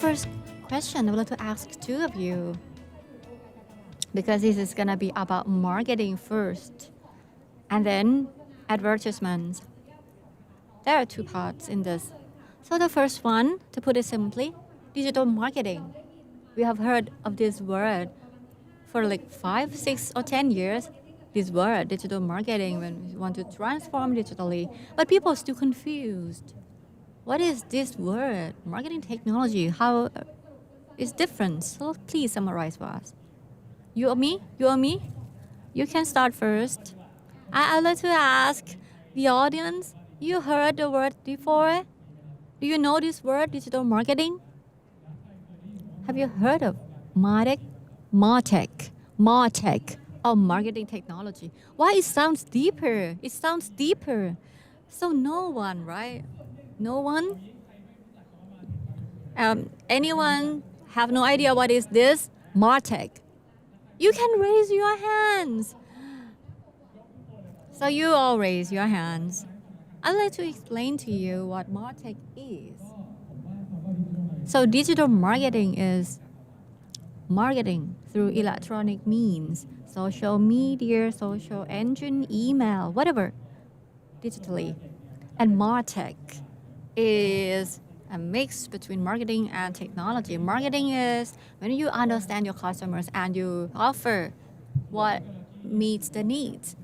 first question I would like to ask two of you, because this is gonna be about marketing first and then advertisements. There are two parts in this. So the first one, to put it simply, digital marketing. We have heard of this word for like 5, 6, or 10 years. This word, digital marketing, when we want to transform digitally, but people are still confused. What is this word? Marketing technology, how is different? So please summarize for us. You or me? You or me? You can start first. I'd like to ask the audience, you heard the word before? Do you know this word, digital marketing? Have you heard of MarTech? MarTech, or marketing technology. Why it sounds deeper? It sounds deeper. So no one, right? No one? Anyone have no idea what is this? MarTech. You can raise your hands. So you all raise your hands. I'd like to explain to you what MarTech is. So digital marketing is marketing through electronic means, social media, social engine, email, whatever, digitally. And MarTech is a mix between marketing and technology. Marketing is when you understand your customers and you offer what meets the needs.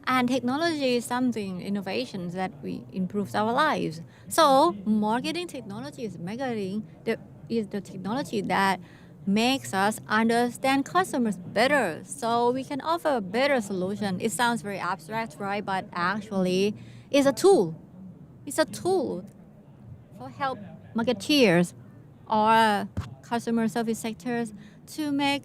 And technology is something, innovations that we improves our lives. So marketing technology is the technology that makes us understand customers better, so we can offer a better solution. It sounds very abstract, right? But actually, it's a tool. It's a tool for help marketeers or customer service sectors to make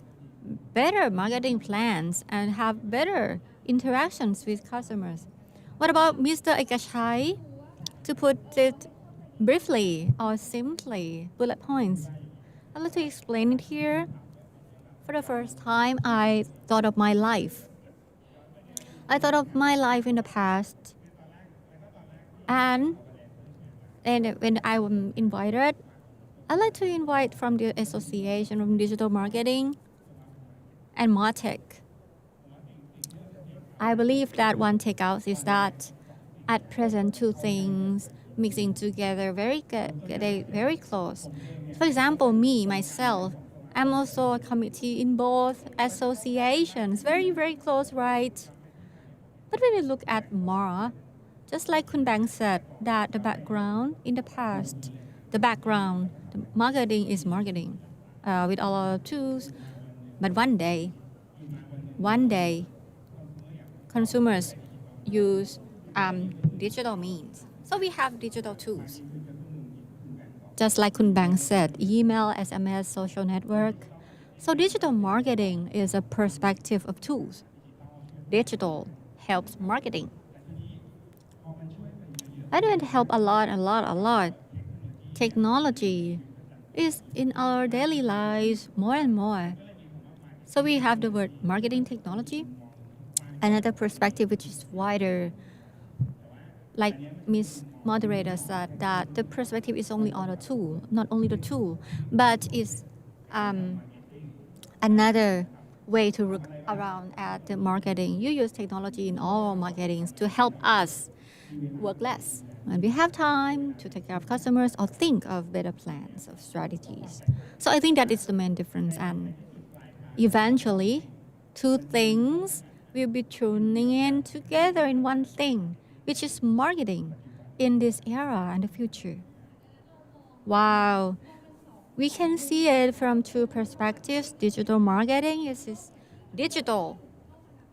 better marketing plans and have better interactions with customers. What about Mr. Eakchai? To put it briefly or simply, bullet points. I'd like to explain it here. For the first time, I thought of my life. I thought of my life in the past, and when I was invited, I'd like to invite from the Association of Digital Marketing and MarTech. I believe that one takeout is that at present two things mixing together very close. For example, me myself, I'm also a committee in both associations, very close, right? But when we look at more, just like Kun Bang said, that the background in the past, the marketing is marketing with all our tools. But one day, consumers use digital means. So we have digital tools. Just like Kun Bang said, email, SMS, social network. So digital marketing is a perspective of tools. Digital helps marketing. I don't help a lot. Technology is in our daily lives more and more. So we have the word marketing technology. Another perspective which is wider, like Ms. Moderator said, that the perspective is only on a tool, not only the tool, but is another way to look around at the marketing. You use technology in all marketings to help us work less when we have time to take care of customers or think of better plans of strategies. So I think that is the main difference, and eventually two things will be tuning in together in one thing, which is marketing in this era and the future. Wow, we can see it from two perspectives. Digital marketing is digital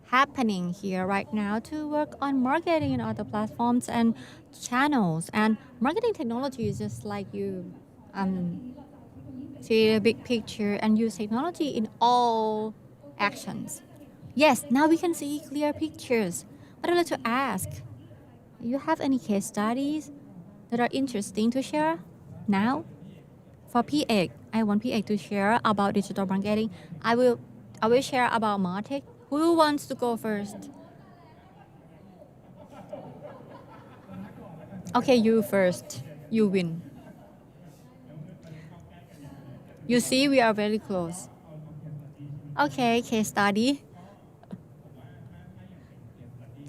happening here right now to work on marketing in other platforms and channels. And marketing technology is just like you see the big picture and use technology in all actions. Yes, now we can see clear pictures. But I'd like to ask, you have any case studies that are interesting to share now? For PX, I want PX to share about digital marketing. I will share about MarTech. Who wants to go first? Okay, you first. You win. You see, we are very close. Okay, case study.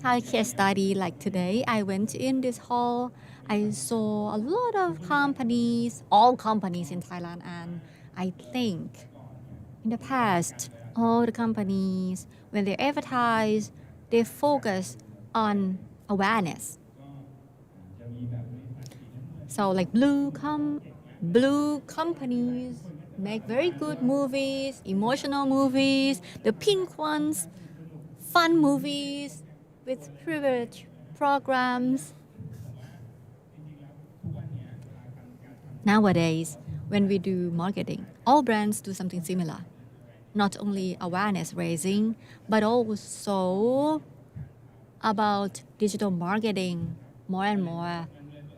Thai case study like today, I went in this hall. I saw a lot of companies, all companies in Thailand, and I think in the past, all the companies, when they advertise, they focus on awareness. So like blue companies make very good movies, emotional movies, the pink ones, fun movies with privilege programs. Nowadays, when we do marketing, all brands do something similar. Not only awareness raising, but also about digital marketing more and more.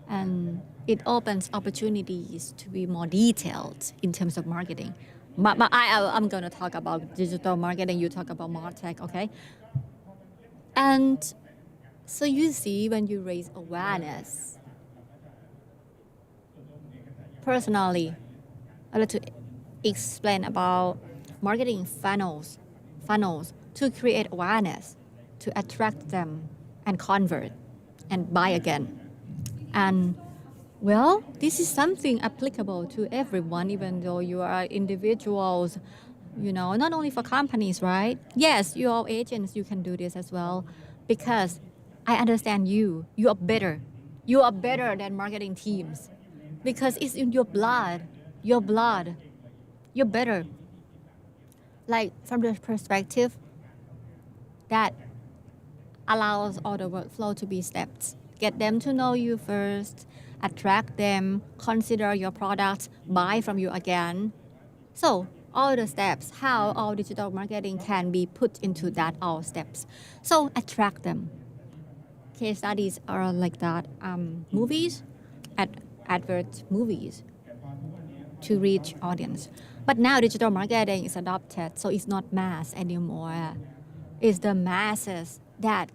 And it opens opportunities to be more detailed in terms of marketing. But I'm going to talk about digital marketing. You talk about MarTech, okay? And so you see, when you raise awareness, personally, I'd like to explain about marketing funnels to create awareness, to attract them and convert and buy again. And well, this is something applicable to everyone, even though you are individuals, not only for companies, right? Yes, you are agents, you can do this as well, because I understand you. You are better. You are better than marketing teams because it's in your blood. Your blood. You're better. Like from the perspective that allows all the workflow to be steps. Get them to know you first, attract them, consider your product, buy from you again. So all the steps, how all digital marketing can be put into that all steps. So attract them. Case studies are like that. Movies, advert movies to reach audience. But now digital marketing is adopted, so it's not mass anymore. It's the masses that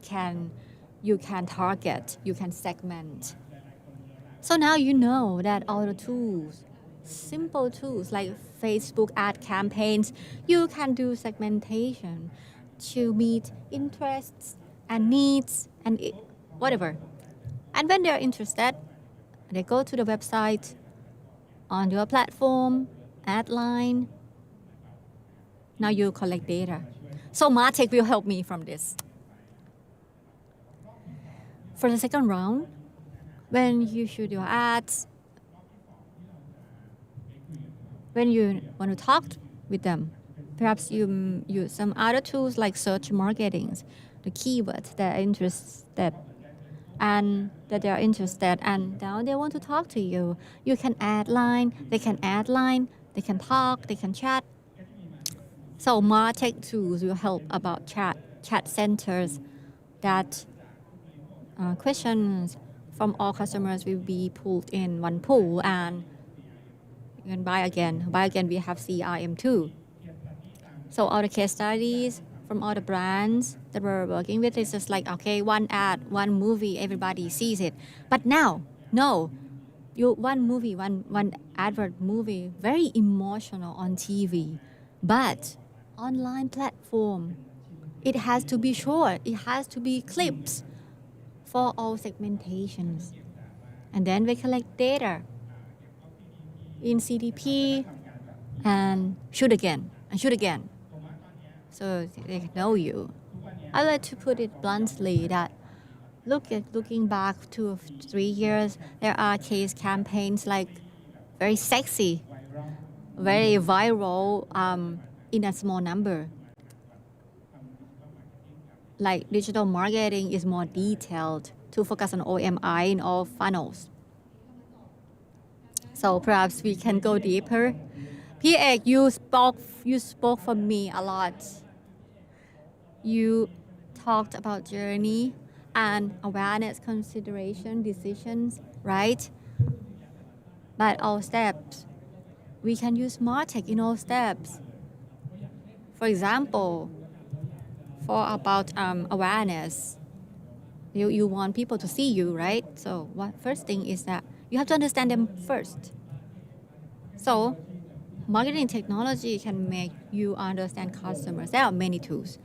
you can target, you can segment. So now you know that all the tools, simple tools like Facebook ad campaigns, you can do segmentation to meet interests and needs and whatever. And when they're interested, they go to the website on your platform, ad line. Now you collect data. So MarTech will help me from this. For the second round, when you shoot your ads, when you want to talk with them, perhaps you use some other tools like search marketing, the keywords that are interested and that they are interested, and now they want to talk to you. You can add line, they can talk, they can chat. So MarTech tools will help about chat centers that questions from all customers will be pulled in one pool, and you can buy again. We have CRM too. So all the case studies from all the brands that we're working with is just like, okay, one ad, one movie, everybody sees it. But now, no, one movie, one advert movie, very emotional on TV, but online platform, it has to be short, it has to be clips for all segmentations. And then we collect data in CDP and shoot again. So they know you. I like to put it bluntly that looking back 2 or 3 years, there are case campaigns like very sexy, very viral in a small number. Like digital marketing is more detailed to focus on OMI in all funnels. So perhaps we can go deeper. P.Ek, you spoke for me a lot. You talked about journey and awareness, consideration, decisions, right? But all steps, we can use MarTech in all steps. For example, for about awareness, you want people to see you, right? So what first thing is that you have to understand them first. So marketing technology can make you understand customers. There are many tools.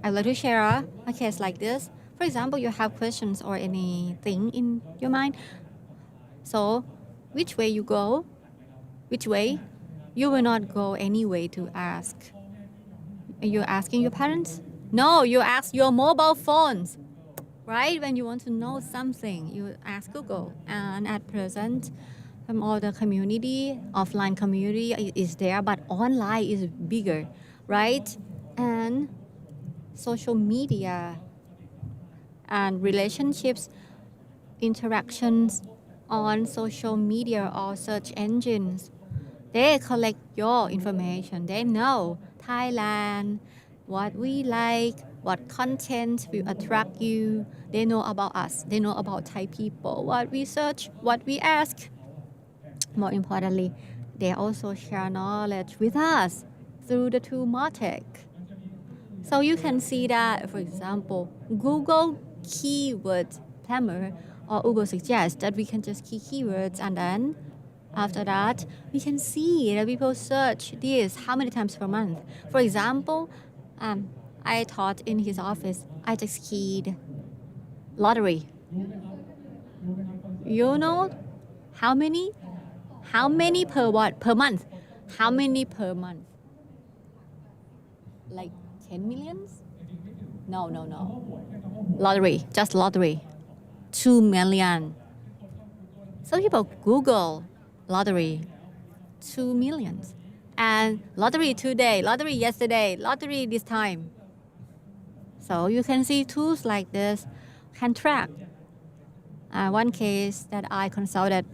I'd like to share a case like this. For example, you have questions or anything in your mind. So, which way you go? Which way? You will not go any way to ask. Are you asking your parents? No, you ask your mobile phones. Right? When you want to know something, you ask Google. And at present, all the community, offline community is there, but online is bigger, right? And social media and relationships, interactions on social media or search engines, they collect your information. They know Thailand, what we like, what content will attract you. They know about us. They know about Thai people, what we search, what we ask. More importantly, they also share knowledge with us through the tool MarTech. So you can see that, for example, Google keyword plumber or Google suggests that we can just key keywords and then after that, we can see that people search this how many times per month. For example, I taught in his office, I just keyed lottery. You know how many? How many per what? Per month? How many per month? Like 10 millions? No. Lottery, just lottery. 2 million. So people Google lottery, 2 millions. And lottery today, lottery yesterday, lottery this time. So you can see tools like this can track. One case that I consulted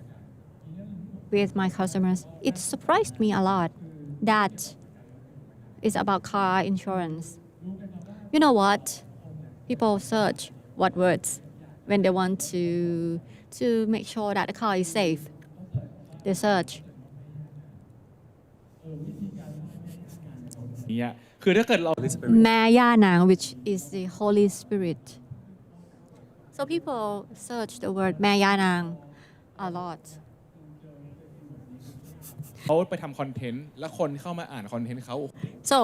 with my customers, it surprised me a lot that it's about car insurance. You know what? People search what words when they want to make sure that the car is safe. They search. เนี่ยคือถ้าเกิดเรา Mayanang, which is the Holy Spirit. So people search the word Mayanang a lot. เขาไปทำคอนเทนต์แล้วคนเข้ามาอ่านคอนเทนต์เขา So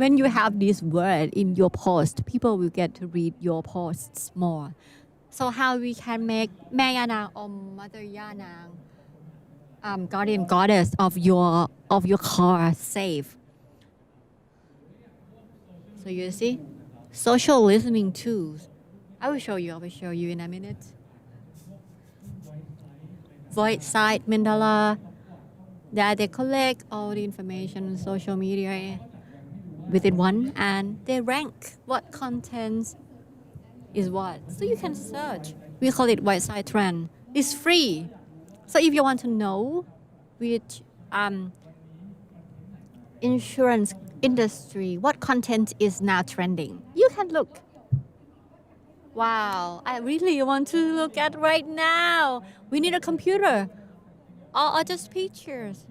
when you have this word in your post, people will get to read your posts more. So how we can make Mayanang or Mother Yanang, guardian goddess of your car safe. So you see, social listening tools. I will show you in a minute. Void site mandala, that they collect all the information on social media within one and they rank what content is what. So you can search. We call it white side trend. It's free. So if you want to know which insurance industry, what content is now trending, you can look. Wow, I really want to look at right now. We need a computer or just pictures.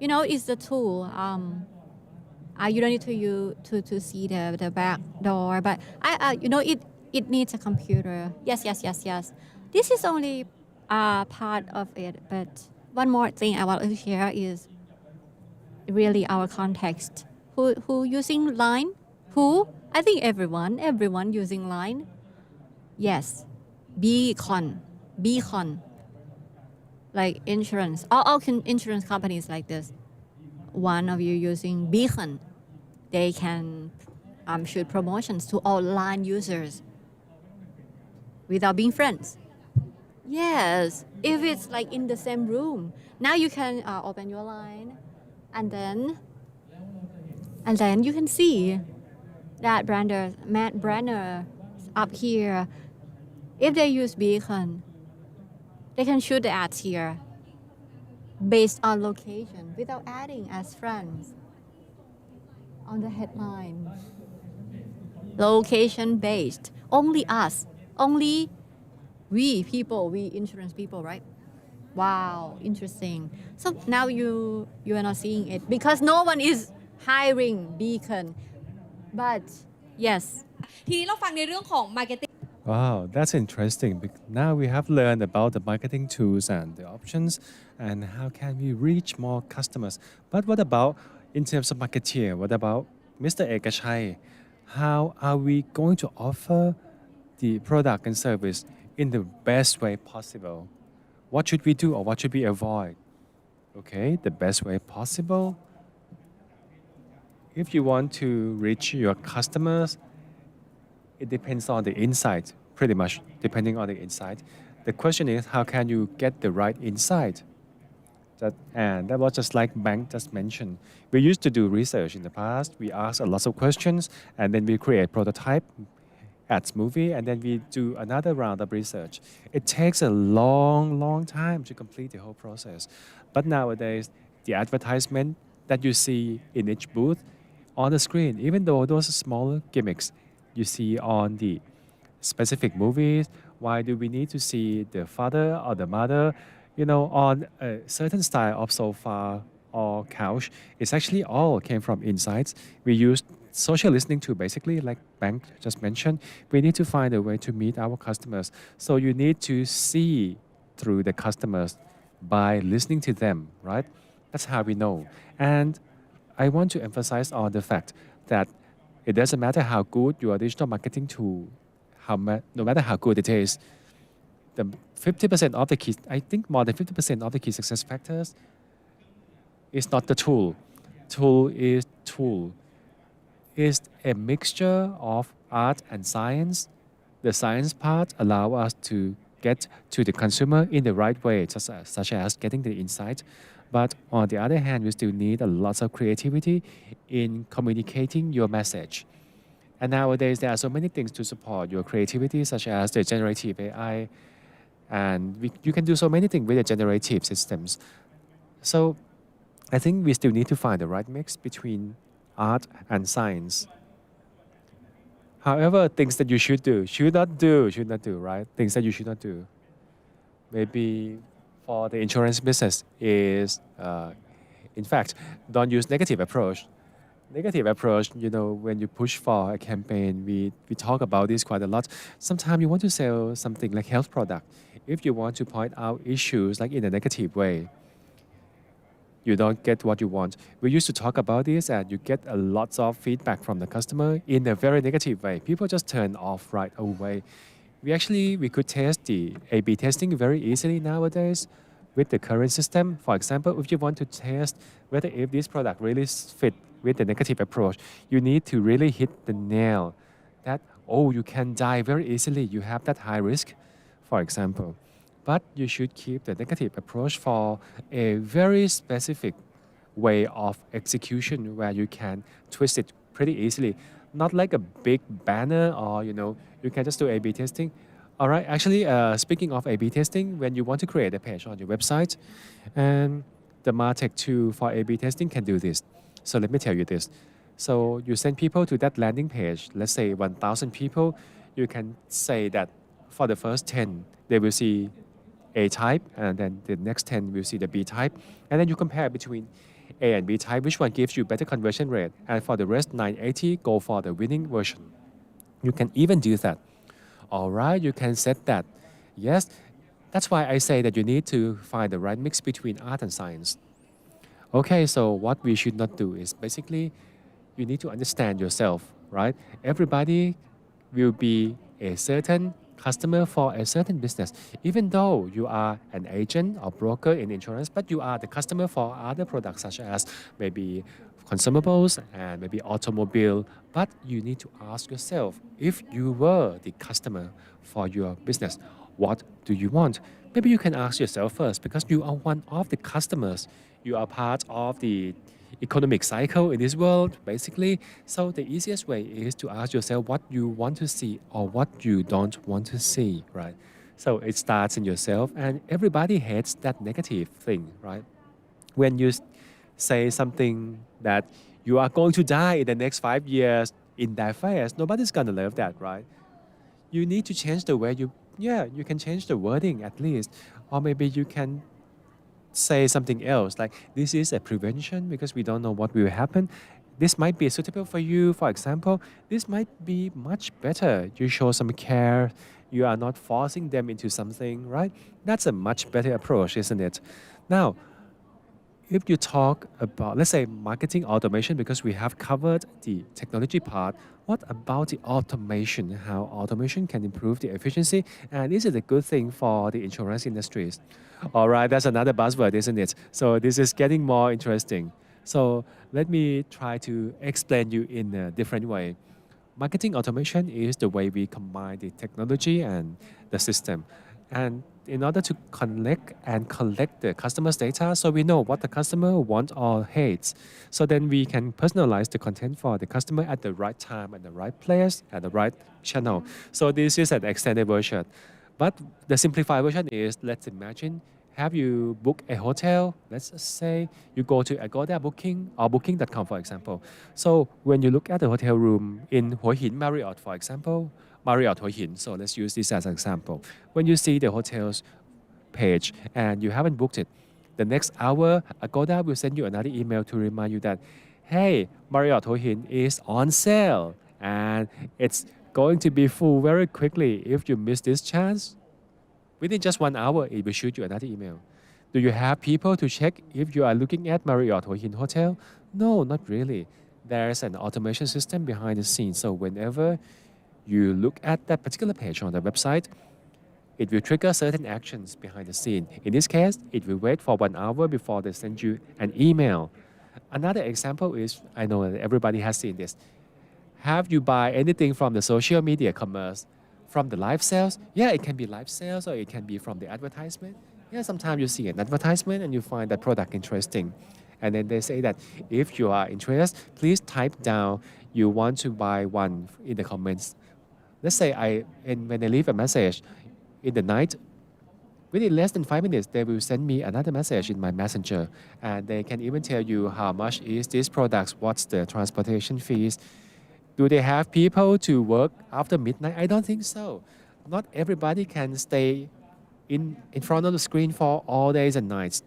You know, it's the tool. You don't need to see the back door, but it needs a computer. Yes. This is only part of it, but one more thing I want to share is really our context. Who using Line? Who? I think everyone using Line. Yes, beacon, like insurance. All insurance companies like this. One of you using beacon, they can shoot promotions to all Line users without being friends. Yes, if it's like in the same room, now you can open your Line, and then you can see that brander up here. If they use beacon, they can shoot the ads here based on location without adding as friends on the headline. Location based. Only us. Only we insurance people, right? Wow, interesting. So now you are not seeing it because no one is hiring beacon. But yes. ทีนี้เราฟังในเรื่องของ marketing Wow, that's interesting. Now we have learned about the marketing tools and the options and how can we reach more customers. But what about in terms of marketeer? What about Mr. Eakchai? How are we going to offer the product and service in the best way possible? What should we do or what should we avoid? Okay, the best way possible. If you want to reach your customers, it depends on the insight, pretty much depending on the insight. The question is, how can you get the right insight? And that was just like Bank just mentioned. We used to do research in the past. We ask a lot of questions, and then we create prototype, ads movie, and then we do another round of research. It takes a long, long time to complete the whole process. But nowadays, the advertisement that you see in each booth on the screen, even though those are smaller gimmicks you see on the specific movies, why do we need to see the father or the mother, on a certain style of sofa or couch? It's actually all came from insights. We use social listening to basically, like Bank just mentioned, we need to find a way to meet our customers. So you need to see through the customers by listening to them, right? That's how we know. And I want to emphasize on the fact that it doesn't matter how good your digital marketing tool, no matter how good it is, the 50% of the key, I think more than 50% of the key success factors is not the tool. Tool is a mixture of art and science. The science part allow us to get to the consumer in the right way, such as getting the insight. But on the other hand, we still need a lot of creativity in communicating your message. And nowadays, there are so many things to support your creativity, such as the generative AI, and you can do so many things with the generative systems. So I think we still need to find the right mix between art and science. However, things that you should not do, right? Things that you should not do. Maybe for the insurance business is, in fact, don't use negative approach. Negative approach, when you push for a campaign, we talk about this quite a lot. Sometimes you want to sell something like health product. If you want to point out issues like in a negative way, you don't get what you want. We used to talk about this and you get a lot of feedback from the customer in a very negative way. People just turn off right away. We could test the A/B testing very easily nowadays with the current system. For example, if you want to test whether if this product really fit with the negative approach, you need to really hit the nail that, you can die very easily. You have that high risk, for example. But you should keep the negative approach for a very specific way of execution where you can twist it pretty easily. Not like a big banner or, you can just do A/B testing. All right, actually, speaking of A/B testing, when you want to create a page on your website, and the MarTech tool for A/B testing can do this. So let me tell you this. So you send people to that landing page, let's say 1,000 people, you can say that for the first 10, they will see A type, and then the next 10 will see the B type. And then you compare between A and B type, which one gives you better conversion rate. And for the rest, 980, go for the winning version. You can even do that. All right, you can set that. Yes, that's why I say that you need to find the right mix between art and science. Okay, so what we should not do is basically you need to understand yourself, right? Everybody will be a certain customer for a certain business. Even though you are an agent or broker in insurance, but you are the customer for other products such as maybe consumables and maybe automobile. But you need to ask yourself, if you were the customer for your business, what do you want? Maybe you can ask yourself first because you are one of the customers. You are part of the economic cycle in this world, basically. So the easiest way is to ask yourself what you want to see or what you don't want to see, right? So it starts in yourself, and everybody hates that negative thing, right? When you say something that you are going to die in the next 5 years in that phase, nobody's gonna love that, right? You need to change the way you can change the wording at least, or maybe you can say something else like this is a prevention because we don't know what will happen. This might be suitable for you. For example, this might be much better. You show some care, You are not forcing them into something, right? That's a much better approach, isn't it? Now, if you talk about, let's say, marketing automation, because we have covered the technology part, what about the automation? How automation can improve the efficiency? And is it a good thing for the insurance industries? All right, that's another buzzword, isn't it? So this is getting more interesting. So let me try to explain you in a different way. Marketing automation is the way we combine the technology and the system. And in order to connect and collect the customer's data so we know what the customer wants or hates. So then we can personalize the content for the customer at the right time, at the right place, at the right channel. So this is an extended version. But the simplified version is, let's imagine, have you booked a hotel? Let's say you go to Agoda Booking or Booking.com, for example. So when you look at the hotel room in Hua Hin Marriott, for example, Marriott Hua Hin, so let's use this as an example. When you see the hotel's page and you haven't booked it, the next hour, Agoda will send you another email to remind you that, hey, Marriott Hua Hin is on sale and it's going to be full very quickly. If you miss this chance, within just 1 hour, it will shoot you another email. Do you have people to check if you are looking at Marriott Hua Hin Hotel? No, not really. There's an automation system behind the scenes. So whenever you look at that particular page on the website, it will trigger certain actions behind the scene. In this case, it will wait for 1 hour before they send you an email. Another example is, I know that everybody has seen this. Have you buy anything from the social media commerce? From the live sales? Yeah, it can be live sales or it can be from the advertisement. Yeah, sometimes you see an advertisement and you find that product interesting. And then they say that if you are interested, please type down you want to buy one in the comments. Let's say when I leave a message in the night, within less than 5 minutes, they will send me another message in my messenger. And they can even tell you how much is this product, what's the transportation fees. Do they have people to work after midnight? I don't think so. Not everybody can stay in front of the screen for all days and nights.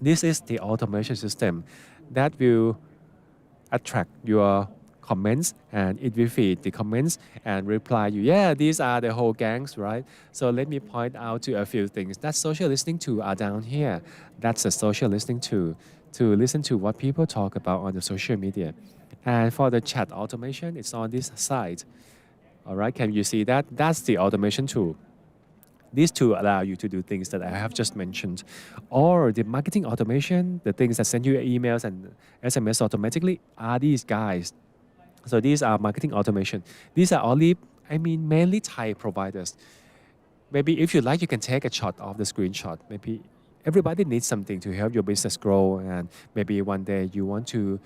This is the automation system that will attract your comments and it will feed the comments and reply you, yeah, these are the whole gangs, right? So let me point out to a few things. That social listening tool are down here. That's a social listening tool to listen to what people talk about on the social media. And for the chat automation, it's on this side. All right, can you see that? That's the automation tool. These two allow you to do things that I have just mentioned. Or the marketing automation, the things that send you emails and SMS automatically, are these guys. So these are marketing automation. These are only, mainly Thai providers. Maybe if you like, you can take a shot of the screenshot. Maybe everybody needs something to help your business grow. And maybe one day you want to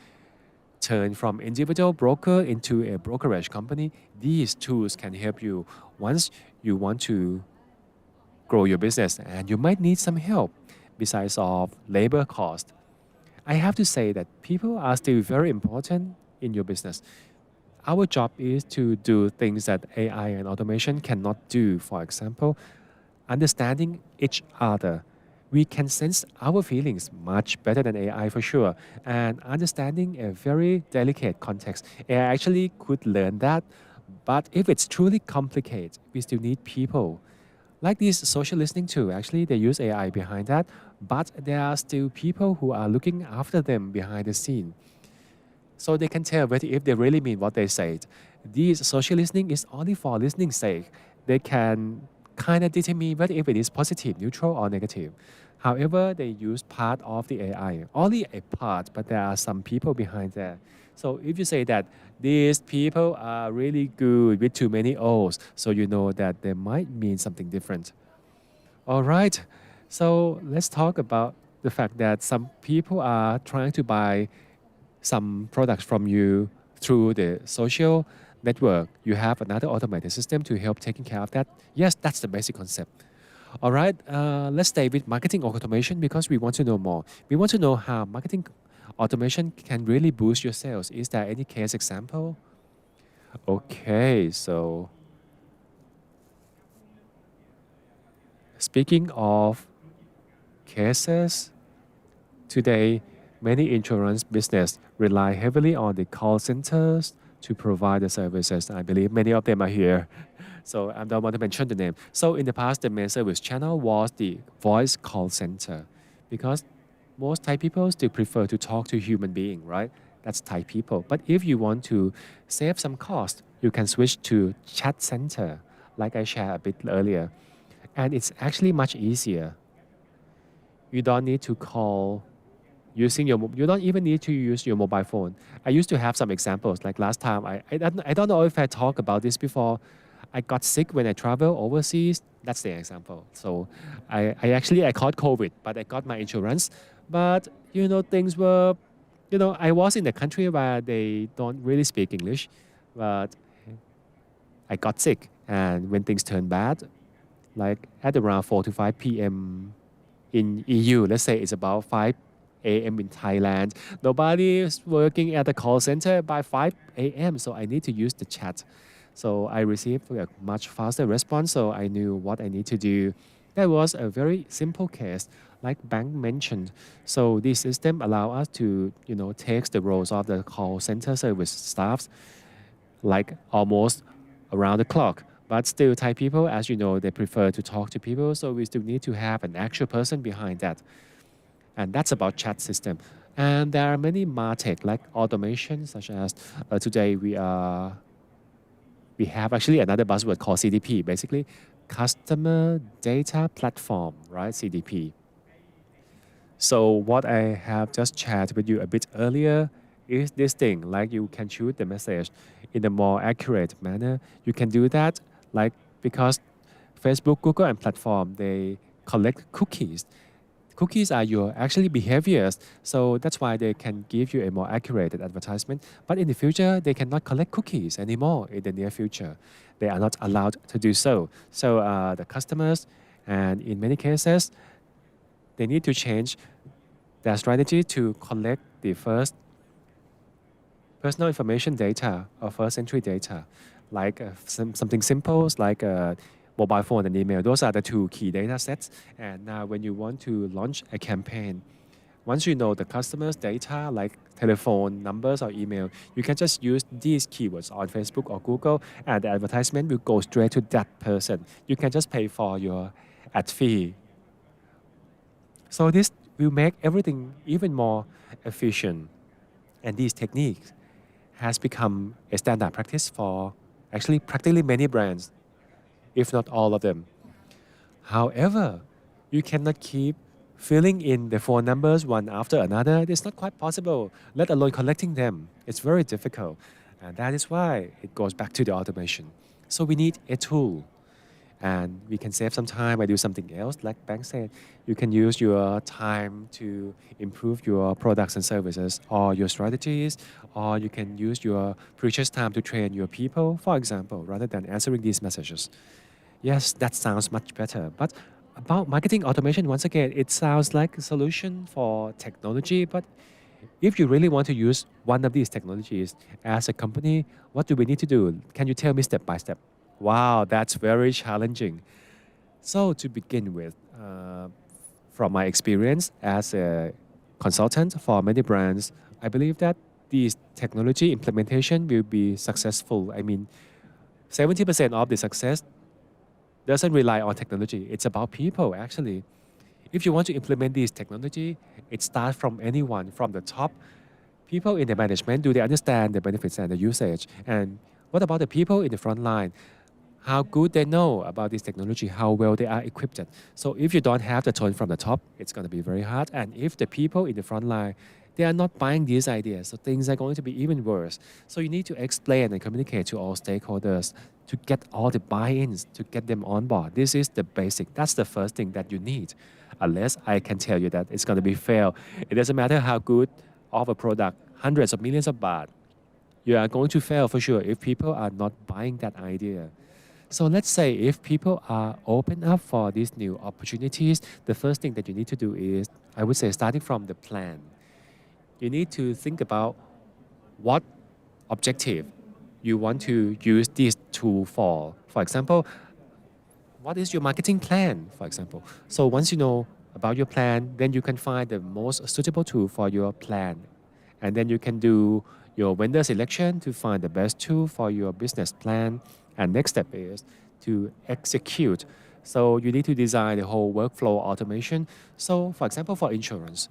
turn from individual broker into a brokerage company. These tools can help you once you want to grow your business and you might need some help besides of labor cost. I have to say that people are still very important in your business. Our job is to do things that AI and automation cannot do. For example, understanding each other. We can sense our feelings much better than AI for sure. And understanding a very delicate context. AI actually could learn that. But if it's truly complicated, we still need people. Like this social listening tool, actually, they use AI behind that. But there are still people who are looking after them behind the scene. So they can tell whether if they really mean what they said. This social listening is only for listening's sake. They can kind of determine whether if it is positive, neutral, or negative. However, they use part of the AI, only a part, but there are some people behind there. So if you say that these people are really good with too many O's, so you know that they might mean something different. All right, so let's talk about the fact that some people are trying to buy some products from you through the social network. You have another automated system to help taking care of that. Yes, that's the basic concept. All right, let's stay with marketing automation because we want to know more. We want to know how marketing automation can really boost your sales. Is there any case example? Okay, so speaking of cases, today many insurance business rely heavily on the call centers to provide the services. I believe many of them are here. So I don't want to mention the name. So in the past, the main service channel was the voice call center, because most Thai people still prefer to talk to human being, right? That's Thai people. But if you want to save some cost, you can switch to chat center, like I shared a bit earlier. And it's actually much easier. You don't need to call using you don't even need to use your mobile phone. I used to have some examples. Like last time, I don't know if I talked about this before. I got sick when I travel overseas. That's the example. So I caught COVID, but I got my insurance. But things were, I was in a country where they don't really speak English, but I got sick. And when things turned bad, like at around 4 to 5 p.m. in EU, let's say it's about 5 a.m. in Thailand. Nobody is working at the call center by 5 a.m., so I need to use the chat. So I received a much faster response, so I knew what I need to do. That was a very simple case, like Bank mentioned. So this system allow us to, take the roles of the call center service staffs, like almost around the clock. But still, Thai people, as you know, they prefer to talk to people, so we still need to have an actual person behind that. And that's about chat system. And there are many MarTech like automation, such as today we have actually another buzzword called CDP, basically customer data platform, right? CDP. So what I have just shared with you a bit earlier is this thing, like you can shoot the message in a more accurate manner. You can do that, like because Facebook, Google, and platform, they collect cookies. Cookies are your actually behaviors, so that's why they can give you a more accurate advertisement. But in the future, they cannot collect cookies anymore in the near future. They are not allowed to do so. So the customers, and in many cases, they need to change their strategy to collect the first personal information data or first entry data, like something simple like mobile phone and email. Those are the two key data sets. And now when you want to launch a campaign, once you know the customer's data like telephone numbers or email, you can just use these keywords on Facebook or Google, and the advertisement will go straight to that person. You can just pay for your ad fee. So this will make everything even more efficient. And these techniques has become a standard practice for actually practically many brands, if not all of them. However, you cannot keep filling in the phone numbers one after another. It's not quite possible, let alone collecting them. It's very difficult. And that is why it goes back to the automation. So we need a tool. And we can save some time by doing something else. Like Bank said, you can use your time to improve your products and services or your strategies, or you can use your precious time to train your people, for example, rather than answering these messages. Yes, that sounds much better. But about marketing automation, once again, it sounds like a solution for technology. But if you really want to use one of these technologies as a company, what do we need to do? Can you tell me step by step? Wow, that's very challenging. So to begin with, from my experience as a consultant for many brands, I believe that these technology implementation will be successful. I mean, 70% of the success doesn't rely on technology. It's about people, actually. If you want to implement this technology, it starts from anyone, from the top. People in the management, do they understand the benefits and the usage? And what about the people in the front line? How good they know about this technology, how well they are equipped. So if you don't have the tone from the top, it's going to be very hard. And if the people in the front line, they are not buying these ideas, so things are going to be even worse. So you need to explain and communicate to all stakeholders to get all the buy-ins, to get them on board. This is the basic. That's the first thing that you need. Unless I can tell you that it's going to be fail. It doesn't matter how good of a product, hundreds of millions of baht, you are going to fail for sure if people are not buying that idea. So let's say if people are open up for these new opportunities, the first thing that you need to do is, I would say, starting from the plan. You need to think about what objective you want to use this tool for. For example, what is your marketing plan, for example? So once you know about your plan, then you can find the most suitable tool for your plan. And then you can do your vendor selection to find the best tool for your business plan. And next step is to execute. So you need to design the whole workflow automation. So for example, for insurance,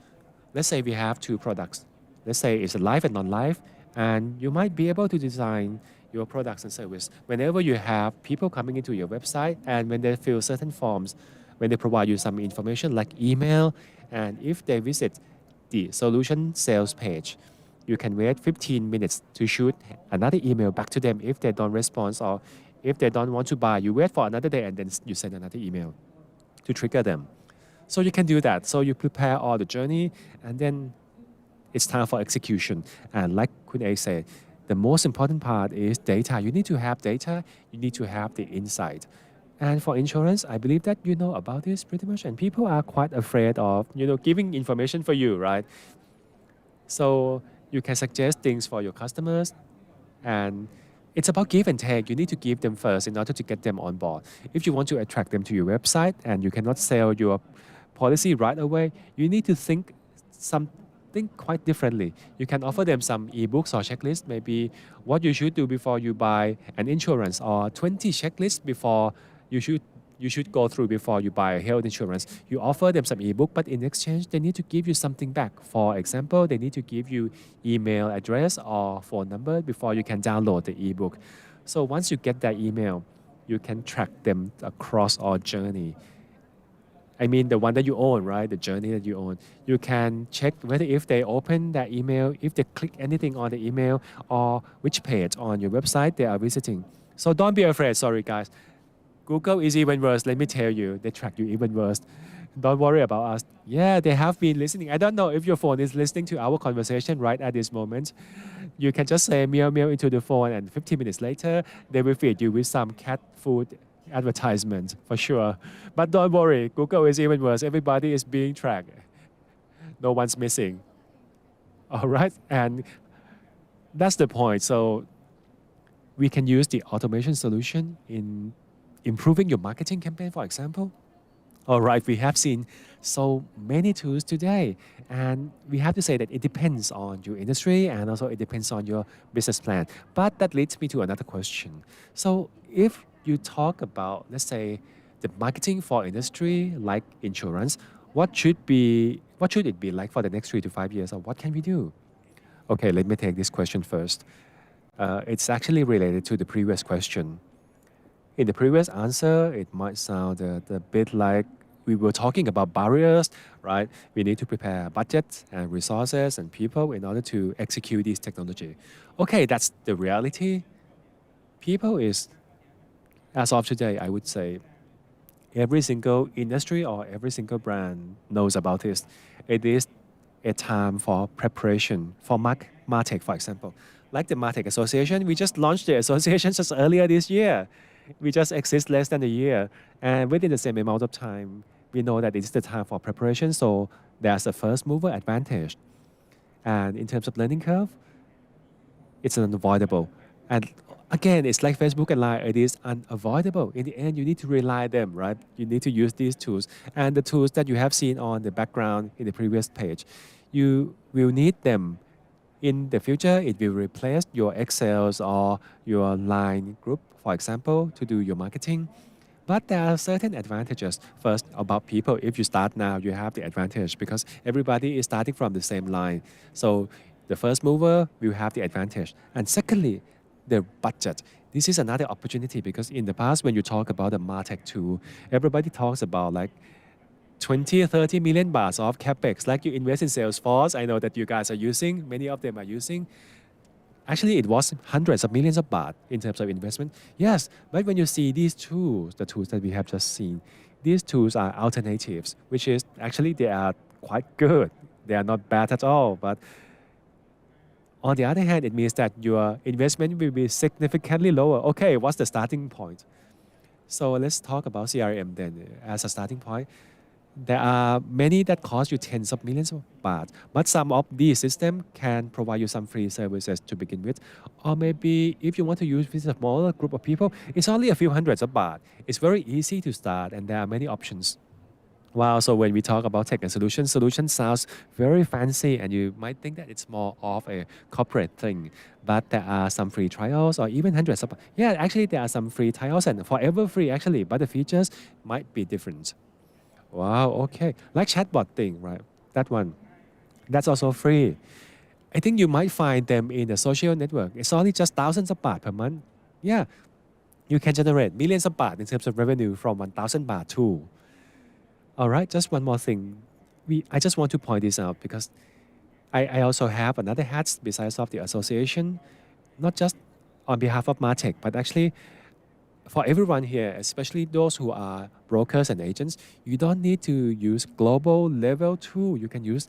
let's say we have two products. Let's say it's a life and non-life, and you might be able to design your products and service whenever you have people coming into your website and when they fill certain forms, when they provide you some information like email, and if they visit the solution sales page, you can wait 15 minutes to shoot another email back to them if they don't respond, or if they don't want to buy, you wait for another day and then you send another email to trigger them. So you can do that. So you prepare all the journey and then it's time for execution. And like Kun A said, the most important part is data. You need to have data, you need to have the insight. And for insurance, I believe that you know about this pretty much, and people are quite afraid of, giving information for you, right? So you can suggest things for your customers, and it's about give and take. You need to give them first in order to get them on board. If you want to attract them to your website and you cannot sell your policy right away, you need to think something quite differently. You can offer them some ebooks or checklists, maybe what you should do before you buy an insurance, or 20 checklists before you should go through before you buy a health insurance. You offer them some ebook, but in exchange, they need to give you something back. For example, they need to give you email address or phone number before you can download the ebook. So once you get that email, you can track them across our journey. I mean, the one that you own, right? The journey that you own. You can check whether if they open that email, if they click anything on the email, or which page on your website they are visiting. So don't be afraid. Sorry, guys. Google is even worse. Let me tell you, they track you even worse. Don't worry about us. Yeah, they have been listening. I don't know if your phone is listening to our conversation right at this moment. You can just say meow meow into the phone, and 15 minutes later, they will feed you with some cat food advertisement for sure. But don't worry, Google is even worse. Everybody is being tracked. No one's missing. All right, and that's the point. So we can use the automation solution in improving your marketing campaign, for example. All right, we have seen so many tools today, and we have to say that it depends on your industry and also it depends on your business plan. But that leads me to another question. So if you talk about, let's say, the marketing for industry like insurance, what should it be like for the next 3 to 5 years, or what can we do? Okay, let me take this question first. It's actually related to the previous question. In the previous answer, it might sound a bit like we were talking about barriers, right? We need to prepare budget and resources and people in order to execute this technology. Okay, that's the reality. People is, as of today, I would say, every single industry or every single brand knows about this. It is a time for preparation for MarTech, for example. Like the MarTech Association, we just launched the association just earlier this year. We just exist less than a year, and within the same amount of time, we know that it's the time for preparation, so there's a first mover advantage. And in terms of learning curve, it's unavoidable. And again, it's like Facebook and Line, it is unavoidable. In the end, you need to rely on them, right? You need to use these tools. And the tools that you have seen on the background in the previous page, you will need them. In the future, it will replace your Excels or your Line group, for example, to do your marketing. But there are certain advantages. First, about people. If you start now, you have the advantage because everybody is starting from the same line. So the first mover will have the advantage. And secondly, the budget. This is another opportunity because in the past, when you talk about the MarTech tool, everybody talks about like 20 or 30 million baht of capex, like you invest in Salesforce. I know that you guys are using, many of them are using. Actually, it was hundreds of millions of baht in terms of investment. Yes, but when you see these tools, the tools that we have just seen, these tools are alternatives, which is actually they are quite good. They are not bad at all. But on the other hand, it means that your investment will be significantly lower. Okay, what's the starting point? So let's talk about CRM then as a starting point. There are many that cost you tens of millions of baht, but some of these systems can provide you some free services to begin with. Or maybe if you want to use with a smaller group of people, it's only a few hundreds of baht. It's very easy to start and there are many options. Wow, so when we talk about tech and solution sounds very fancy, and you might think that it's more of a corporate thing. But there are some free trials, or even hundreds of. Yeah, actually, there are some free trials and forever free actually, but the features might be different. Wow, okay. Like chatbot thing, right? That one. That's also free. I think you might find them in the social network. It's only just thousands of baht per month. Yeah, you can generate millions of baht in terms of revenue from 1,000 baht too. All right, just one more thing. I just want to point this out because I also have another hat besides of the association, not just on behalf of MarTech, but actually for everyone here, especially those who are brokers and agents, you don't need to use global level tool. You can use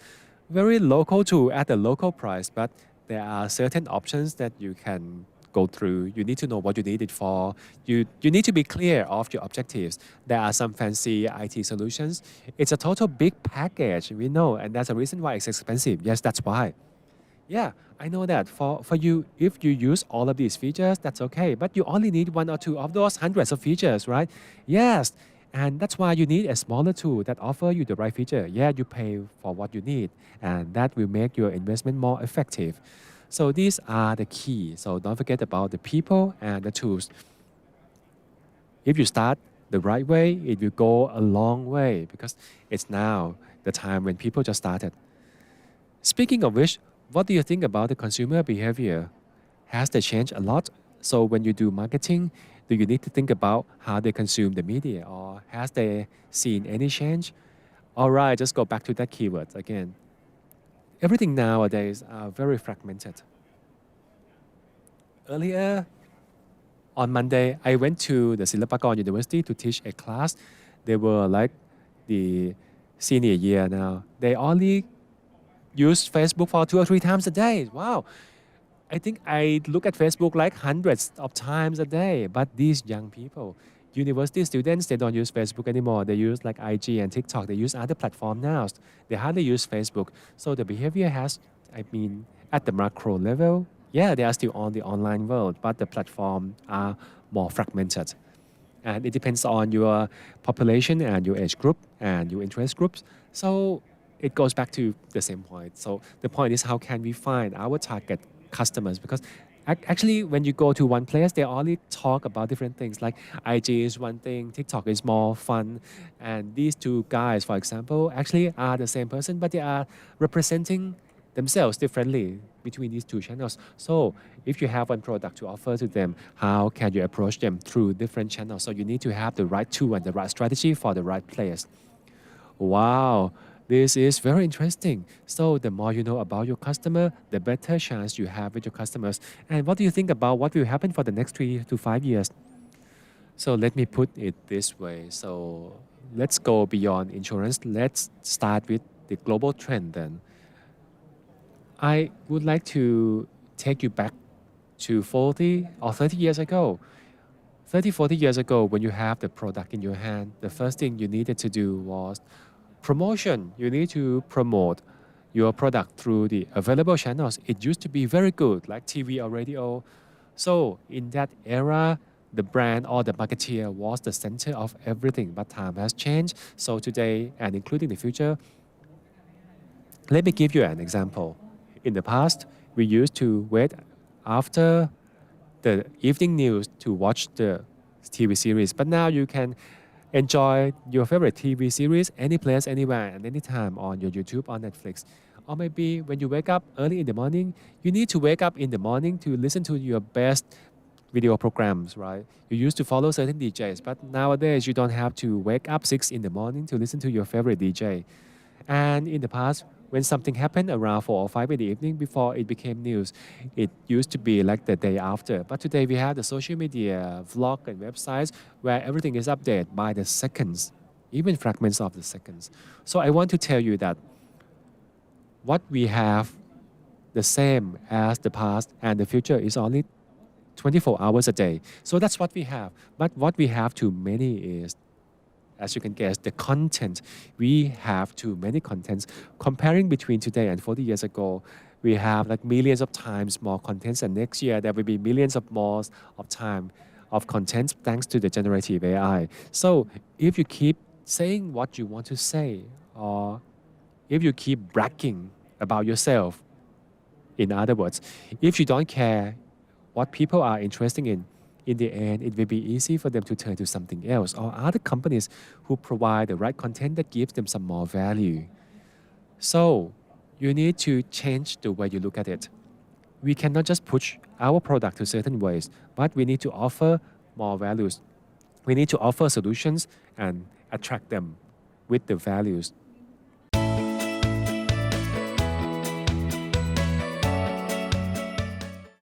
very local tool at a local price, but there are certain options that you can go through. You need to know what you need it for. You need to be clear of your objectives. There are some fancy IT solutions. It's a total big package, we know, and that's the reason why it's expensive. Yes, that's why. Yeah, I know that for you, if you use all of these features, that's okay. But you only need one or two of those hundreds of features, right? Yes, and that's why you need a smaller tool that offer you the right feature. Yeah, you pay for what you need, and that will make your investment more effective. So these are the key. So don't forget about the people and the tools. If you start the right way, it will go a long way because it's now the time when people just started. Speaking of which, what do you think about the consumer behavior? Has they changed a lot? So when you do marketing, do you need to think about how they consume the media, or has they seen any change? All right, just go back to that keyword again. Everything nowadays are very fragmented. Earlier on Monday, I went to the Silpakorn University to teach a class. They were like the senior year now. They only use Facebook for 2 or 3 times a day. Wow. I think I look at Facebook like hundreds of times a day. But these young people, university students, they don't use Facebook anymore. They use like IG and TikTok. They use other platforms now. They hardly use Facebook. So the behavior has, at the macro level, yeah, they are still on the online world, but the platform are more fragmented. And it depends on your population and your age group and your interest groups. So it goes back to the same point. So the point is, how can we find our target customers? Because actually, when you go to one place, they only talk about different things. Like IG is one thing, TikTok is more fun. And these two guys, for example, actually are the same person, but they are representing themselves differently between these two channels. So if you have one product to offer to them, how can you approach them through different channels? So you need to have the right tool and the right strategy for the right place. Wow, this is very interesting. So the more you know about your customer, the better chance you have with your customers. And what do you think about what will happen for the next 3 to 5 years? So let me put it this way. So let's go beyond insurance. Let's start with the global trend then. I would like to take you back to 40 or 30 years ago. 30, 40 years ago, when you have the product in your hand, the first thing you needed to do was promotion. You need to promote your product through the available channels. It used to be very good, like TV or radio. So in that era, the brand or the marketeer was the center of everything, but time has changed. So today, and including the future, let me give you an example. In the past, we used to wait after the evening news to watch the TV series, but now you can enjoy your favorite TV series any place, anywhere, and anytime on your YouTube or Netflix. Or maybe when you wake up early in the morning, you need to wake up in the morning to listen to your best video programs, right? You used to follow certain DJs, but nowadays you don't have to wake up 6 in the morning to listen to your favorite DJ. And in the past, when something happened around 4 or 5 in the evening before it became news, it used to be like the day after. But today we have the social media, vlog, and websites where everything is updated by the seconds, even fragments of the seconds. So I want to tell you that what we have the same as the past and the future is only 24 hours a day. So that's what we have. But what we have too many is, as you can guess, the content. We have too many contents. Comparing between today and 40 years ago, we have like millions of times more contents, and next year there will be millions of more of time of content thanks to the generative AI. So if you keep saying what you want to say, or if you keep bragging about yourself, in other words, if you don't care what people are interested in the end, it will be easy for them to turn to something else or other companies who provide the right content that gives them some more value. So you need to change the way you look at it. We cannot just push our product to certain ways, but we need to offer more values. We need to offer solutions and attract them with the values